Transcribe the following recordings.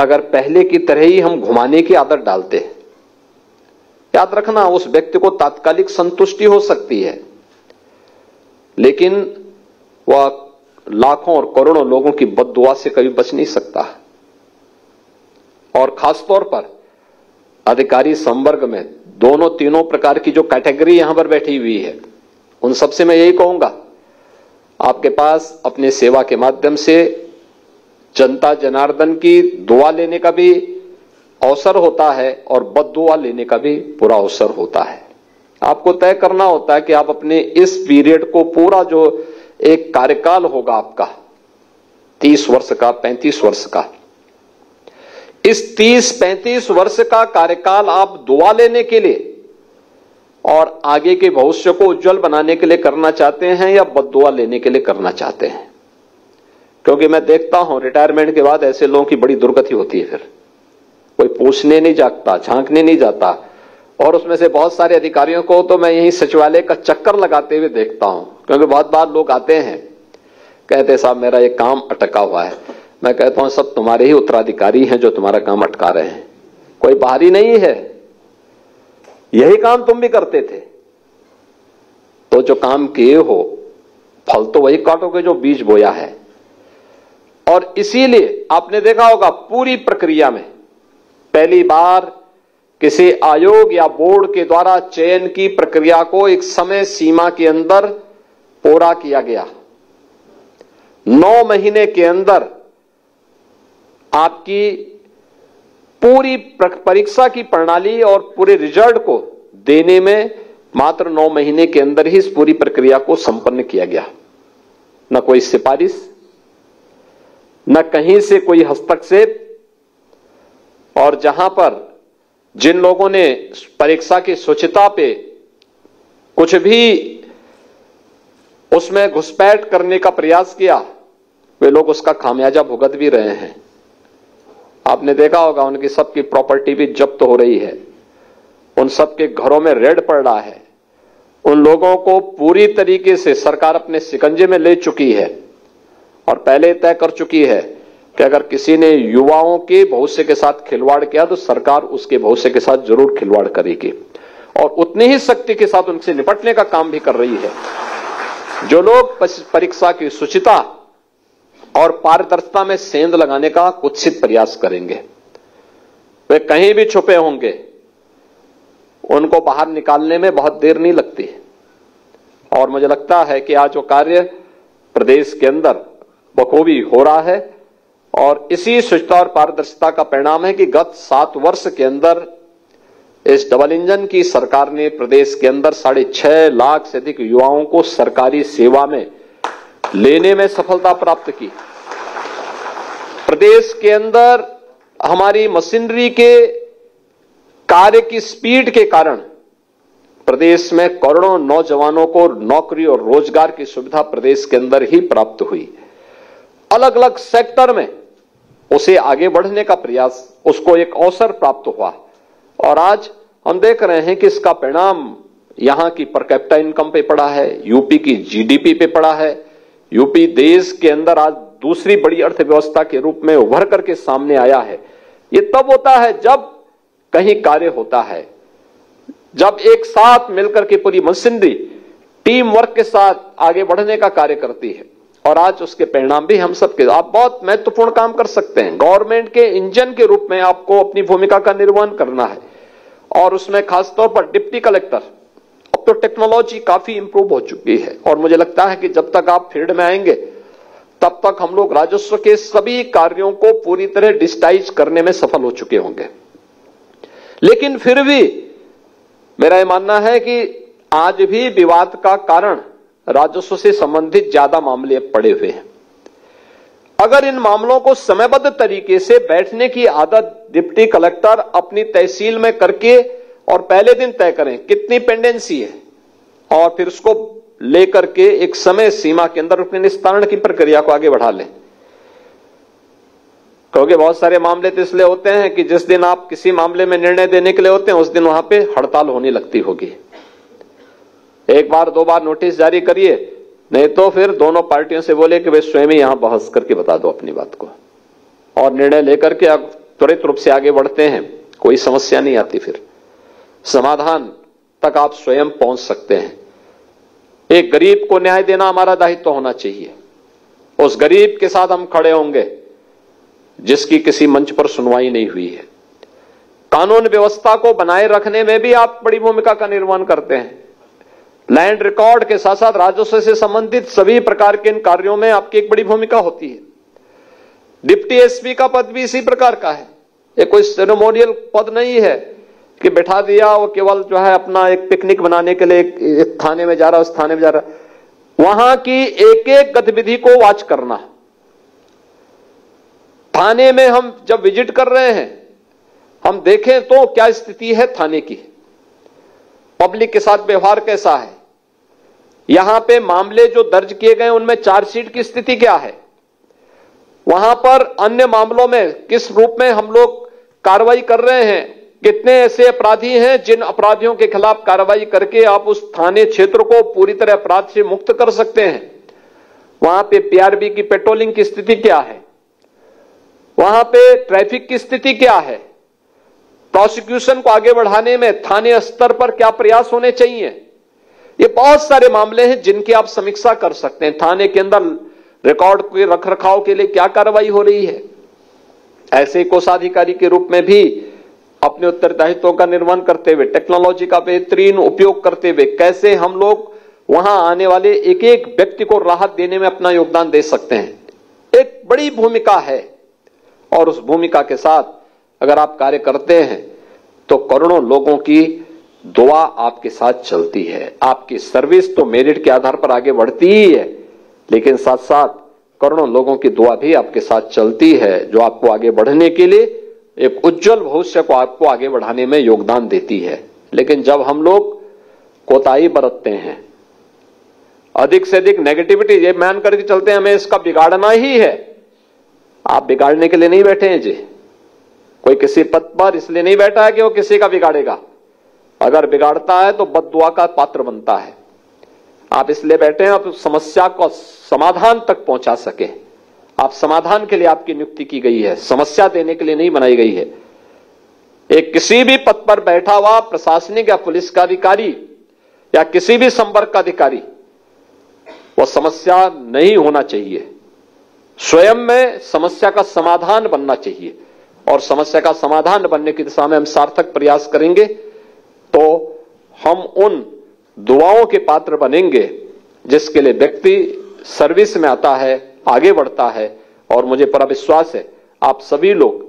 अगर पहले की तरह ही हम घुमाने की आदत डालते हैं, याद रखना उस व्यक्ति को तात्कालिक संतुष्टि हो सकती है, लेकिन वह लाखों और करोड़ों लोगों की बद्दुआ से कभी बच नहीं सकता। और खासतौर पर अधिकारी संवर्ग में दोनों तीनों प्रकार की जो कैटेगरी यहां पर बैठी हुई है, उन सबसे मैं यही कहूंगा, आपके पास अपने सेवा के माध्यम से जनता जनार्दन की दुआ लेने का भी अवसर होता है और बद्दुआ लेने का भी पूरा अवसर होता है। आपको तय करना होता है कि आप अपने इस पीरियड को पूरा, जो एक कार्यकाल होगा आपका 30 वर्ष का, 35 वर्ष का, इस 30-35 वर्ष का कार्यकाल आप दुआ लेने के लिए और आगे के भविष्य को उज्जवल बनाने के लिए करना चाहते हैं या बद्दुआ लेने के लिए करना चाहते हैं? क्योंकि मैं देखता हूं रिटायरमेंट के बाद ऐसे लोगों की बड़ी दुर्गति होती है, फिर कोई पूछने नहीं जाता, झांकने नहीं जाता। और उसमें से बहुत सारे अधिकारियों को तो मैं यही सचिवालय का चक्कर लगाते हुए देखता हूं, क्योंकि बहुत बार लोग आते हैं, कहते साहब मेरा एक काम अटका हुआ है। मैं कहता हूं सब तुम्हारे ही उत्तराधिकारी हैं जो तुम्हारा काम अटका रहे हैं, कोई बाहरी नहीं है, यही काम तुम भी करते थे। तो जो काम किए हो फल तो वही काटोगे जो बीज बोया है। और इसीलिए आपने देखा होगा पूरी प्रक्रिया में पहली बार किसी आयोग या बोर्ड के द्वारा चयन की प्रक्रिया को एक समय सीमा के अंदर पूरा किया गया। 9 महीने के अंदर आपकी पूरी परीक्षा की प्रणाली और पूरे रिजल्ट को देने में मात्र 9 महीने के अंदर ही इस पूरी प्रक्रिया को संपन्न किया गया। न कोई सिफारिश, न कहीं से कोई हस्तक्षेप। और जहां पर जिन लोगों ने परीक्षा की शुचिता पे कुछ भी उसमें घुसपैठ करने का प्रयास किया, वे लोग उसका खामियाजा भुगत भी रहे हैं। आपने देखा होगा उनकी सबकी प्रॉपर्टी भी जब्त हो रही है, उन सबके घरों में रेड पड़ रहा है। उन लोगों को पूरी तरीके से सरकार अपने शिकंजे में ले चुकी है और पहले तय कर चुकी है कि अगर किसी ने युवाओं के भविष्य के साथ खिलवाड़ किया तो सरकार उसके भविष्य के साथ जरूर खिलवाड़ करेगी और उतनी ही शक्ति के साथ उनसे निपटने का काम भी कर रही है। जो लोग परीक्षा की शुचिता और पारदर्शिता में सेंध लगाने का कुत्सित प्रयास करेंगे, वे कहीं भी छुपे होंगे, उनको बाहर निकालने में बहुत देर नहीं लगती। और मुझे लगता है कि आज जो कार्य प्रदेश के अंदर बखूबी हो रहा है और इसी शुचिता और पारदर्शिता का परिणाम है कि गत 7 वर्ष के अंदर इस डबल इंजन की सरकार ने प्रदेश के अंदर 6.5 लाख से अधिक युवाओं को सरकारी सेवा में लेने में सफलता प्राप्त की। प्रदेश के अंदर हमारी मशीनरी के कार्य की स्पीड के कारण प्रदेश में करोड़ों नौजवानों को नौकरी और रोजगार की सुविधा प्रदेश के अंदर ही प्राप्त हुई। अलग अलग सेक्टर में उसे आगे बढ़ने का प्रयास, उसको एक अवसर प्राप्त हुआ और आज हम देख रहे हैं कि इसका परिणाम यहां की पर कैपिटा इनकम पे पड़ा है, यूपी की जीडीपी पे पड़ा है। यूपी देश के अंदर आज दूसरी बड़ी अर्थव्यवस्था के रूप में उभर करके सामने आया है। ये तब होता है जब कहीं कार्य होता है, जब एक साथ मिलकर के पूरी मशीनरी टीम वर्क के साथ आगे बढ़ने का कार्य करती है। और आज उसके परिणाम भी हम सबके, आप बहुत महत्वपूर्ण काम कर सकते हैं। गवर्नमेंट के इंजन के रूप में आपको अपनी भूमिका का निर्वहन करना है और उसमें खासतौर पर डिप्टी कलेक्टर, अब तो टेक्नोलॉजी काफी इंप्रूव हो चुकी है और मुझे लगता है कि जब तक आप फील्ड में आएंगे तब तक हम लोग राजस्व के सभी कार्यों को पूरी तरह डिजिटाइज करने में सफल हो चुके होंगे। लेकिन फिर भी मेरा यह मानना है कि आज भी विवाद का कारण राजस्व से संबंधित ज्यादा मामले पड़े हुए हैं। अगर इन मामलों को समयबद्ध तरीके से बैठने की आदत डिप्टी कलेक्टर अपनी तहसील में करके और पहले दिन तय करें कितनी पेंडेंसी है और फिर उसको लेकर के एक समय सीमा के अंदर अपने निस्तारण की प्रक्रिया को आगे बढ़ा लें। क्योंकि बहुत सारे मामले तो इसलिए होते हैं कि जिस दिन आप किसी मामले में निर्णय देने के लिए होते हैं उस दिन वहां पे हड़ताल होने लगती होगी। एक बार 2 बार नोटिस जारी करिए, नहीं तो फिर दोनों पार्टियों से बोले कि वे स्वयं ही यहां बहस करके बता दो अपनी बात को और निर्णय लेकर के अब त्वरित रूप से आगे बढ़ते हैं, कोई समस्या नहीं आती, फिर समाधान तक आप स्वयं पहुंच सकते हैं। एक गरीब को न्याय देना हमारा दायित्व होना चाहिए। उस गरीब के साथ हम खड़े होंगे जिसकी किसी मंच पर सुनवाई नहीं हुई है। कानून व्यवस्था को बनाए रखने में भी आप बड़ी भूमिका का निर्वहन करते हैं। लैंड रिकॉर्ड के साथ साथ राजस्व से संबंधित सभी प्रकार के इन कार्यों में आपकी एक बड़ी भूमिका होती है। डिप्टी एसपी का पद भी इसी प्रकार का है। ये कोई सेरेमोनियल पद नहीं है कि बैठा दिया वो केवल जो है अपना एक पिकनिक बनाने के लिए एक थाने में जा रहा, उस थाने में जा रहा। वहां की एक एक गतिविधि को वॉच करना। थाने में हम जब विजिट कर रहे हैं, हम देखें तो क्या स्थिति है थाने की, पब्लिक के साथ व्यवहार कैसा है, यहां पे मामले जो दर्ज किए गए उनमें चार्जशीट की स्थिति क्या है, वहां पर अन्य मामलों में किस रूप में हम लोग कार्रवाई कर रहे हैं, कितने ऐसे अपराधी हैं जिन अपराधियों के खिलाफ कार्रवाई करके आप उस थाने क्षेत्र को पूरी तरह अपराध से मुक्त कर सकते हैं। वहां पे पीआरबी की पेट्रोलिंग की स्थिति क्या है, वहां पे ट्रैफिक की स्थिति क्या है, प्रोसिक्यूशन को आगे बढ़ाने में थाने स्तर पर क्या प्रयास होने चाहिए। ये बहुत सारे मामले हैं जिनकी आप समीक्षा कर सकते हैं। थाने के अंदर रिकॉर्ड के रखरखाव के लिए क्या कार्रवाई हो रही है। ऐसे कोषाधिकारी के रूप में भी अपने उत्तरदायित्वों का निर्वहन करते हुए, टेक्नोलॉजी का बेहतरीन उपयोग करते हुए कैसे हम लोग वहां आने वाले एक एक व्यक्ति को राहत देने में अपना योगदान दे सकते हैं, एक बड़ी भूमिका है। और उस भूमिका के साथ अगर आप कार्य करते हैं तो करोड़ों लोगों की दुआ आपके साथ चलती है। आपकी सर्विस तो मेरिट के आधार पर आगे बढ़ती ही है, लेकिन साथ साथ करोड़ों लोगों की दुआ भी आपके साथ चलती है, जो आपको आगे बढ़ने के लिए एक उज्जवल भविष्य को आपको आगे बढ़ाने में योगदान देती है। लेकिन जब हम लोग कोताही बरतते हैं, अधिक से अधिक नेगेटिविटी ये मान करके चलते हैं हमें इसका बिगाड़ना ही है, आप बिगाड़ने के लिए नहीं बैठे हैं जी। कोई किसी पद पर इसलिए नहीं बैठा है कि वो किसी का बिगाड़ेगा। अगर बिगाड़ता है तो बद्दुआ का पात्र बनता है। आप इसलिए बैठे हैं आप समस्या को समाधान तक पहुंचा सके। आप समाधान के लिए आपकी नियुक्ति की गई है, समस्या देने के लिए नहीं बनाई गई है। एक किसी भी पद पर बैठा हुआ प्रशासनिक या पुलिस का अधिकारी या किसी भी संपर्क का अधिकारी वो समस्या नहीं होना चाहिए, स्वयं में समस्या का समाधान बनना चाहिए। और समस्या का समाधान बनने की दिशा में हम सार्थक प्रयास करेंगे तो हम उन दुआओं के पात्र बनेंगे जिसके लिए व्यक्ति सर्विस में आता है, आगे बढ़ता है। और मुझे पूरा विश्वास है आप सभी लोग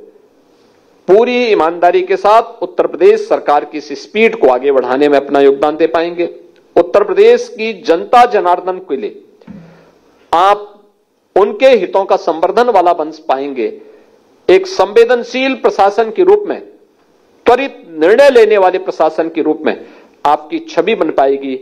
पूरी ईमानदारी के साथ उत्तर प्रदेश सरकार की इस स्पीड को आगे बढ़ाने में अपना योगदान दे पाएंगे। उत्तर प्रदेश की जनता जनार्दन के लिए आप उनके हितों का संवर्धन वाला बन पाएंगे। एक संवेदनशील प्रशासन के रूप में, त्वरित निर्णय लेने वाले प्रशासन के रूप में आपकी छवि बन पाएगी।